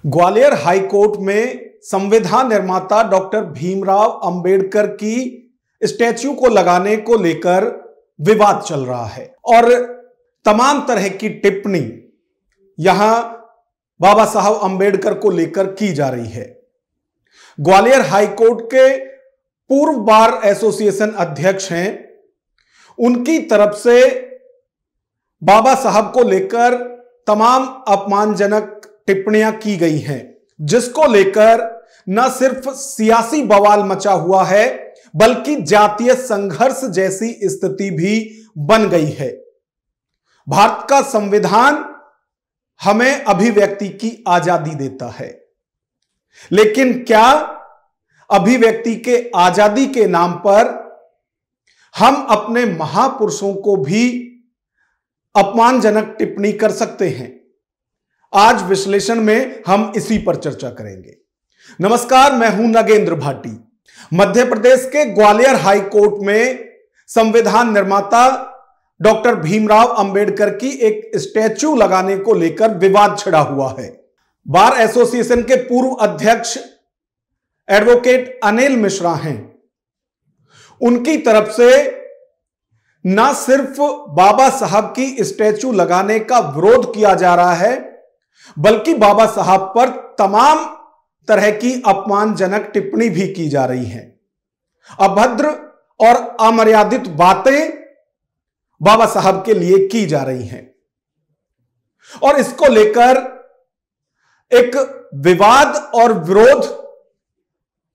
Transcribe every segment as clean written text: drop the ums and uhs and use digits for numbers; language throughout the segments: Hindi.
ग्वालियर हाईकोर्ट में संविधान निर्माता डॉक्टर भीमराव अंबेडकर की स्टैच्यू को लगाने को लेकर विवाद चल रहा है और तमाम तरह की टिप्पणी यहां बाबा साहब अंबेडकर को लेकर की जा रही है। ग्वालियर हाईकोर्ट के पूर्व बार एसोसिएशन अध्यक्ष हैं, उनकी तरफ से बाबा साहब को लेकर तमाम अपमानजनक टिप्पणियां की गई हैं, जिसको लेकर न सिर्फ सियासी बवाल मचा हुआ है बल्कि जातीय संघर्ष जैसी स्थिति भी बन गई है। भारत का संविधान हमें अभिव्यक्ति की आजादी देता है, लेकिन क्या अभिव्यक्ति के आजादी के नाम पर हम अपने महापुरुषों को भी अपमानजनक टिप्पणी कर सकते हैं? आज विश्लेषण में हम इसी पर चर्चा करेंगे। नमस्कार, मैं हूं नगेंद्र भाटी। मध्य प्रदेश के ग्वालियर हाई कोर्ट में संविधान निर्माता डॉक्टर भीमराव अंबेडकर की एक स्टैच्यू लगाने को लेकर विवाद छिड़ा हुआ है। बार एसोसिएशन के पूर्व अध्यक्ष एडवोकेट अनिल मिश्रा हैं। उनकी तरफ से न सिर्फ बाबा साहब की स्टैच्यू लगाने का विरोध किया जा रहा है, बल्कि बाबा साहब पर तमाम तरह की अपमानजनक टिप्पणी भी की जा रही है। अभद्र और अमर्यादित बातें बाबा साहब के लिए की जा रही हैं और इसको लेकर एक विवाद और विरोध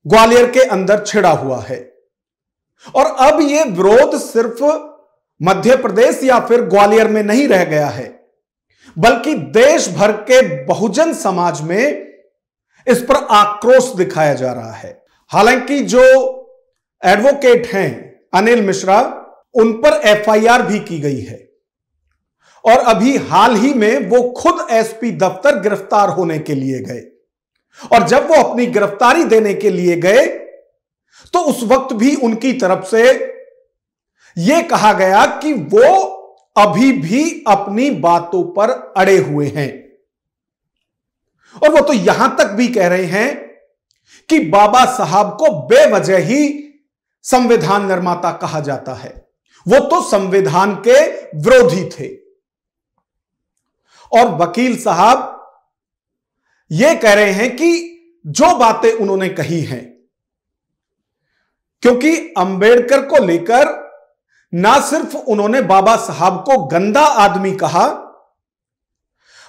ग्वालियर के अंदर छिड़ा हुआ है। और अब यह विरोध सिर्फ मध्य प्रदेश या फिर ग्वालियर में नहीं रह गया है, बल्कि देश भर के बहुजन समाज में इस पर आक्रोश दिखाया जा रहा है। हालांकि जो एडवोकेट हैं अनिल मिश्रा, उन पर एफआईआर भी की गई है और अभी हाल ही में वो खुद एसपी दफ्तर गिरफ्तार होने के लिए गए और जब वो अपनी गिरफ्तारी देने के लिए गए तो उस वक्त भी उनकी तरफ से यह कहा गया कि वो अभी भी अपनी बातों पर अड़े हुए हैं और वो तो यहां तक भी कह रहे हैं कि बाबा साहब को बेवजह ही संविधान निर्माता कहा जाता है, वो तो संविधान के विरोधी थे। और वकील साहब ये कह रहे हैं कि जो बातें उन्होंने कही हैं, क्योंकि अंबेडकर को लेकर ना सिर्फ उन्होंने बाबा साहब को गंदा आदमी कहा,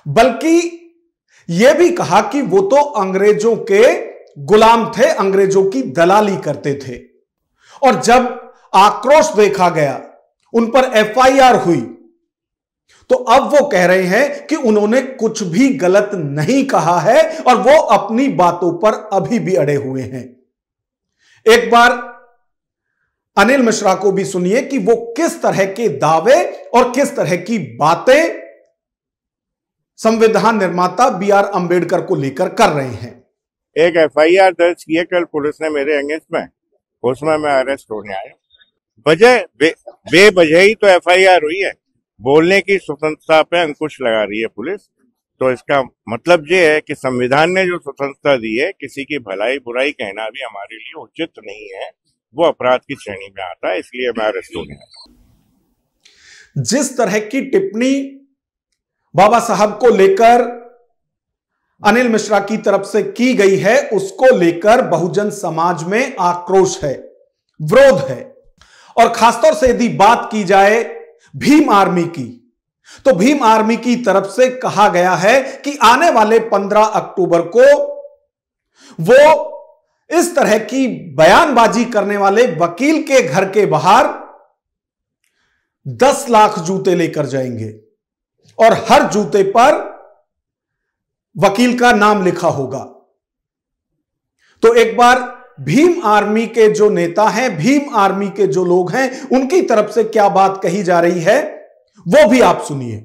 बल्कि यह भी कहा कि वो तो अंग्रेजों के गुलाम थे, अंग्रेजों की दलाली करते थे। और जब आक्रोश देखा गया, उन पर एफआईआर हुई, तो अब वो कह रहे हैं कि उन्होंने कुछ भी गलत नहीं कहा है और वो अपनी बातों पर अभी भी अड़े हुए हैं। एक बार अनिल मिश्रा को भी सुनिए कि वो किस तरह के दावे और किस तरह की बातें संविधान निर्माता बीआर अंबेडकर को लेकर कर रहे हैं। एक एफआईआर दर्ज की है कल पुलिस ने मेरे अगेंस्ट में, उसमें मैं अरेस्ट होने आया। बेवजह ही तो एफआईआर हुई है। बोलने की स्वतंत्रता पे अंकुश लगा रही है पुलिस। तो इसका मतलब ये है कि संविधान ने जो स्वतंत्रता दी है, किसी की भलाई बुराई कहना भी हमारे लिए उचित नहीं है, वो अपराध की श्रेणी में आता है, इसलिए मैं अरेस्ट होने आया। जिस तरह की टिप्पणी बाबा साहब को लेकर अनिल मिश्रा की तरफ से की गई है, उसको लेकर बहुजन समाज में आक्रोश है, विरोध है। और खासतौर से यदि बात की जाए भीम आर्मी की, तो भीम आर्मी की तरफ से कहा गया है कि आने वाले 15 अक्टूबर को वो इस तरह की बयानबाजी करने वाले वकील के घर के बाहर 10 लाख जूते लेकर जाएंगे और हर जूते पर वकील का नाम लिखा होगा। तो एक बार भीम आर्मी के जो नेता हैं, भीम आर्मी के जो लोग हैं, उनकी तरफ से क्या बात कही जा रही है वो भी आप सुनिए।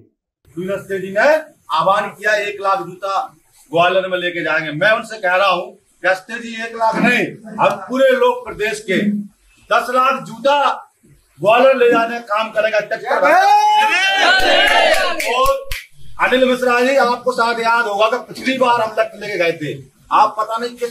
जी ने आह्वान किया 1 लाख जूता ग्वालियर में लेके जाएंगे। मैं उनसे कह रहा हूं कि जी 1 लाख नहीं, हम पूरे लोग प्रदेश के 10 लाख जूता ग्वालियर ले जाने का काम करेगा। और अनिल मिश्रा जी, आपको शायद याद होगा कि पिछली बार हम लट लेके गए थे, आप पता नहीं किस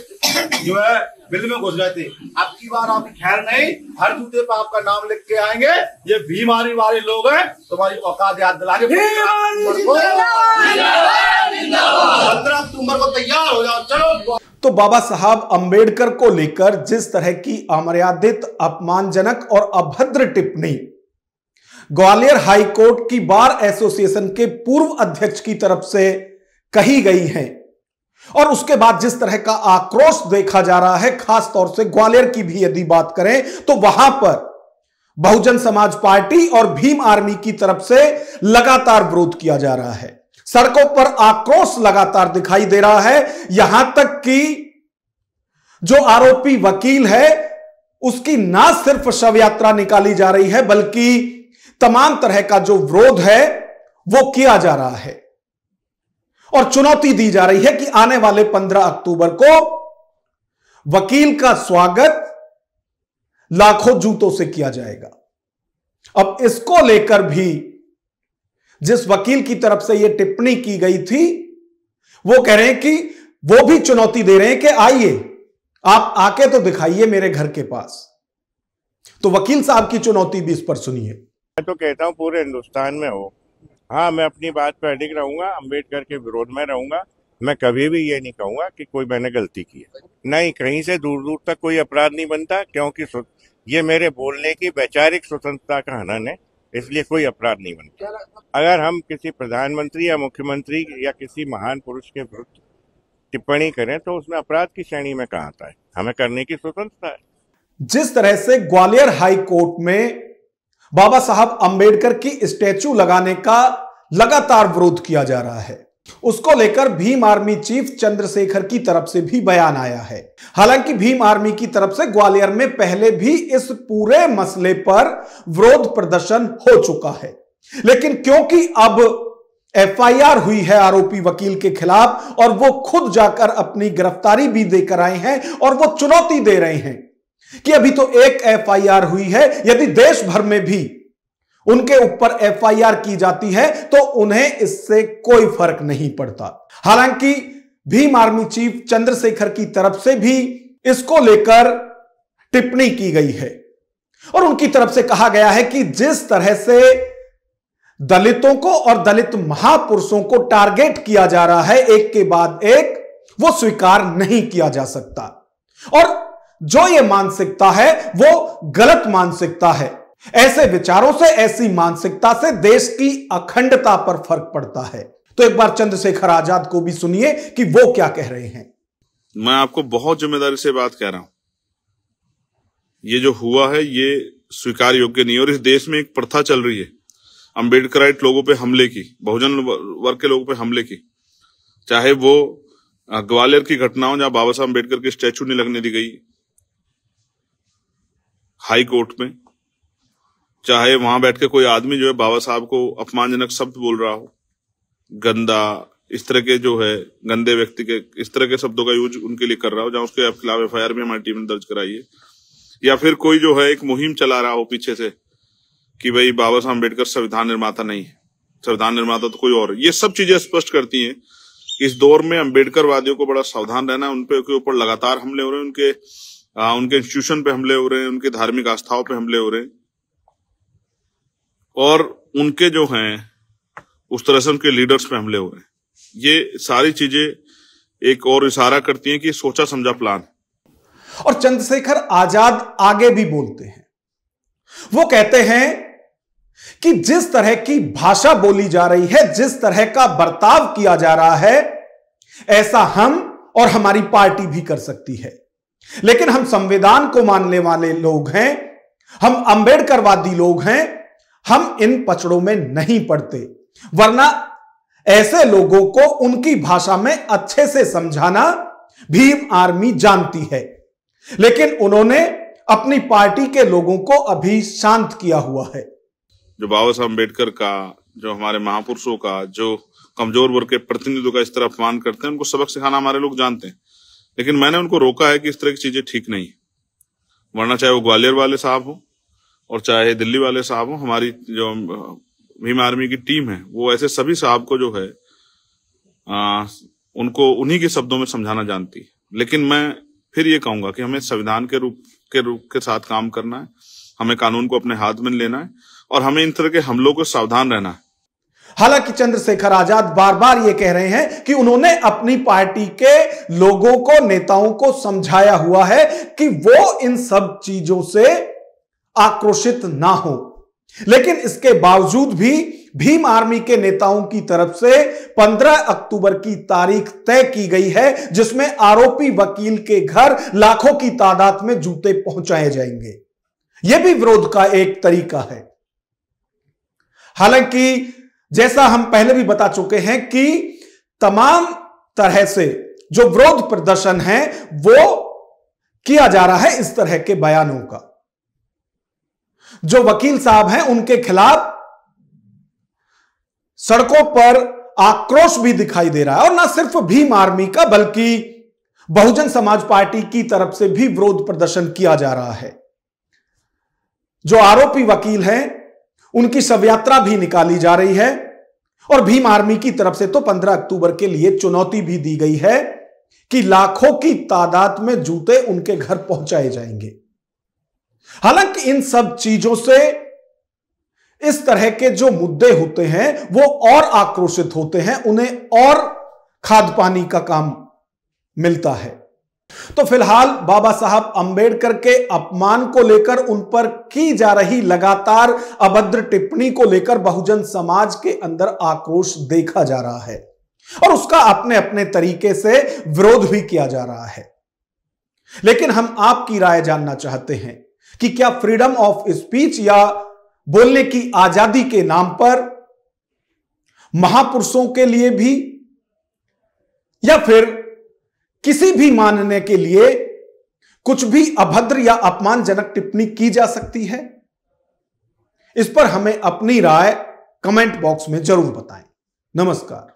जो है बिल में घुस गए थे। अब की बार आपकी खैर नहीं, हर जूते पे आपका नाम लिख के आएंगे। ये बीमारी वाले लोग हैं, तुम्हारी औकात याद दिलाने 15 अक्टूबर को तैयार हो जाओ, चलो। तो बाबा साहब अंबेडकर को लेकर जिस तरह की अमर्यादित, अपमानजनक और अभद्र टिप्पणी ग्वालियर हाई कोर्ट की बार एसोसिएशन के पूर्व अध्यक्ष की तरफ से कही गई है, और उसके बाद जिस तरह का आक्रोश देखा जा रहा है, खास तौर से ग्वालियर की भी यदि बात करें तो वहां पर बहुजन समाज पार्टी और भीम आर्मी की तरफ से लगातार विरोध किया जा रहा है। सड़कों पर आक्रोश लगातार दिखाई दे रहा है। यहां तक कि जो आरोपी वकील है उसकी ना सिर्फ शव यात्रा निकाली जा रही है, बल्कि तमाम तरह का जो विरोध है वो किया जा रहा है और चुनौती दी जा रही है कि आने वाले 15 अक्टूबर को वकील का स्वागत लाखों जूतों से किया जाएगा। अब इसको लेकर भी जिस वकील की तरफ से यह टिप्पणी की गई थी, वो कह रहे हैं कि वो भी चुनौती दे रहे हैं कि आइए, आप आके तो दिखाइए मेरे घर के पास। तो वकील साहब की चुनौती भी इस पर सुनिए। मैं तो कहता हूं पूरे हिंदुस्तान में हो। हाँ, मैं अपनी बात पर अडिग रहूंगा, अंबेडकर के विरोध में रहूंगा। मैं कभी भी ये नहीं कहूंगा कि कोई मैंने गलती की है। नहीं, कहीं से दूर दूर तक कोई अपराध नहीं बनता, क्योंकि ये मेरे बोलने की वैचारिक स्वतंत्रता का हनन है, इसलिए कोई अपराध नहीं बनता। अगर हम किसी प्रधानमंत्री या मुख्यमंत्री या किसी महान पुरुष के विरुद्ध टिप्पणी करें तो उसमें अपराध की श्रेणी में कहाँ आता है? हमें करने की स्वतंत्रता है। जिस तरह से ग्वालियर हाई कोर्ट में बाबा साहब अंबेडकर की स्टैचू लगाने का लगातार विरोध किया जा रहा है, उसको लेकर भीम आर्मी चीफ चंद्रशेखर की तरफ से भी बयान आया है। हालांकि भीम आर्मी की तरफ से ग्वालियर में पहले भी इस पूरे मसले पर विरोध प्रदर्शन हो चुका है, लेकिन क्योंकि अब एफआईआर हुई है आरोपी वकील के खिलाफ और वो खुद जाकर अपनी गिरफ्तारी भी देकर आए हैं और वो चुनौती दे रहे हैं कि अभी तो एक एफआईआर हुई है, यदि देश भर में भी उनके ऊपर एफआईआर की जाती है तो उन्हें इससे कोई फर्क नहीं पड़ता। हालांकि भीम आर्मी चीफ चंद्रशेखर की तरफ से भी इसको लेकर टिप्पणी की गई है और उनकी तरफ से कहा गया है कि जिस तरह से दलितों को और दलित महापुरुषों को टारगेट किया जा रहा है एक के बाद एक, वो स्वीकार नहीं किया जा सकता और जो ये मानसिकता है वो गलत मानसिकता है। ऐसे विचारों से, ऐसी मानसिकता से देश की अखंडता पर फर्क पड़ता है। तो एक बार चंद्रशेखर आजाद को भी सुनिए कि वो क्या कह रहे हैं। मैं आपको बहुत जिम्मेदारी से बात कह रहा हूं, ये जो हुआ है ये स्वीकार योग्य नहीं। और इस देश में एक प्रथा चल रही है अम्बेडकराइट लोगों पे हमले की, बहुजन वर्ग के लोगों पे हमले की, चाहे वो ग्वालियर की घटना हो जहां बाबा साहब अम्बेडकर की स्टैचू नहीं लगने दी गई हाई कोर्ट में, चाहे वहां बैठ के कोई आदमी जो है बाबा साहब को अपमानजनक शब्द बोल रहा हो, गंदा, इस तरह के जो है गंदे व्यक्ति के इस तरह के शब्दों का यूज उनके लिए कर रहा हो, जहां उसके खिलाफ एफआईआर भी हमारी टीम ने दर्ज कराई है, या फिर कोई जो है एक मुहिम चला रहा हो पीछे से कि भाई बाबा साहब अम्बेडकर संविधान निर्माता नहीं है, संविधान निर्माता तो कोई और है। ये सब चीजें स्पष्ट करती हैं कि इस दौर में अम्बेडकर वादियों को बड़ा सावधान रहना है। उनके ऊपर लगातार हमले हो रहे हैं, उनके इंस्टीट्यूशन पे हमले हो रहे हैं, उनकी धार्मिक आस्थाओं पे हमले हो रहे हैं और उनके जो हैं उस तरह से उनके लीडर्स पे हमले हो रहे हैं। ये सारी चीजें एक और इशारा करती हैं कि सोचा समझा प्लान। और चंद्रशेखर आजाद आगे भी बोलते हैं, वो कहते हैं कि जिस तरह की भाषा बोली जा रही है, जिस तरह का बर्ताव किया जा रहा है, ऐसा हम और हमारी पार्टी भी कर सकती है, लेकिन हम संविधान को मानने वाले लोग हैं, हम अंबेडकरवादी लोग हैं, हम इन पचड़ों में नहीं पड़ते, वरना ऐसे लोगों को उनकी भाषा में अच्छे से समझाना भीम आर्मी जानती है, लेकिन उन्होंने अपनी पार्टी के लोगों को अभी शांत किया हुआ है। जो बाबा साहब अम्बेडकर का, जो हमारे महापुरुषों का, जो कमजोर वर्ग के प्रतिनिधियों का इस तरह अपमान करते हैं, उनको सबक सिखाना हमारे लोग जानते हैं, लेकिन मैंने उनको रोका है कि इस तरह की चीजें ठीक नहीं, वरना चाहे वो ग्वालियर वाले साहब हो और चाहे दिल्ली वाले साहब हो, हमारी जो भीम आर्मी की टीम है वो ऐसे सभी साहब को जो है उनको उन्हीं के शब्दों में समझाना जानती है। लेकिन मैं फिर ये कहूंगा कि हमें संविधान के रूप के साथ काम करना है, हमें कानून को अपने हाथ में लेना है और हमें इन तरह के हमलों को सावधान रहना है। हालांकि चंद्रशेखर आजाद बार बार ये कह रहे हैं कि उन्होंने अपनी पार्टी के लोगों को, नेताओं को समझाया हुआ है कि वो इन सब चीजों से आक्रोशित ना हो, लेकिन इसके बावजूद भी भीम आर्मी के नेताओं की तरफ से 15 अक्टूबर की तारीख तय की गई है जिसमें आरोपी वकील के घर लाखों की तादाद में जूते पहुंचाए जाएंगे। यह भी विरोध का एक तरीका है। हालांकि जैसा हम पहले भी बता चुके हैं कि तमाम तरह से जो विरोध प्रदर्शन है वो किया जा रहा है इस तरह के बयानों का। जो वकील साहब हैं उनके खिलाफ सड़कों पर आक्रोश भी दिखाई दे रहा है, और ना सिर्फ भीम आर्मी का बल्कि बहुजन समाज पार्टी की तरफ से भी विरोध प्रदर्शन किया जा रहा है। जो आरोपी वकील हैं उनकी शव यात्रा भी निकाली जा रही है, और भीम आर्मी की तरफ से तो 15 अक्टूबर के लिए चुनौती भी दी गई है कि लाखों की तादाद में जूते उनके घर पहुंचाए जाएंगे। हालांकि इन सब चीजों से इस तरह के जो मुद्दे होते हैं वो और आक्रोशित होते हैं, उन्हें और खाद पानी का काम मिलता है। तो फिलहाल बाबा साहब अंबेडकर के अपमान को लेकर उन पर की जा रही लगातार अभद्र टिप्पणी को लेकर बहुजन समाज के अंदर आक्रोश देखा जा रहा है, और उसका अपने अपने तरीके से विरोध भी किया जा रहा है। लेकिन हम आपकी राय जानना चाहते हैं कि क्या फ्रीडम ऑफ स्पीच या बोलने की आजादी के नाम पर महापुरुषों के लिए भी या फिर किसी भी मानने के लिए कुछ भी अभद्र या अपमानजनक टिप्पणी की जा सकती है? इस पर हमें अपनी राय कमेंट बॉक्स में जरूर बताएं। नमस्कार।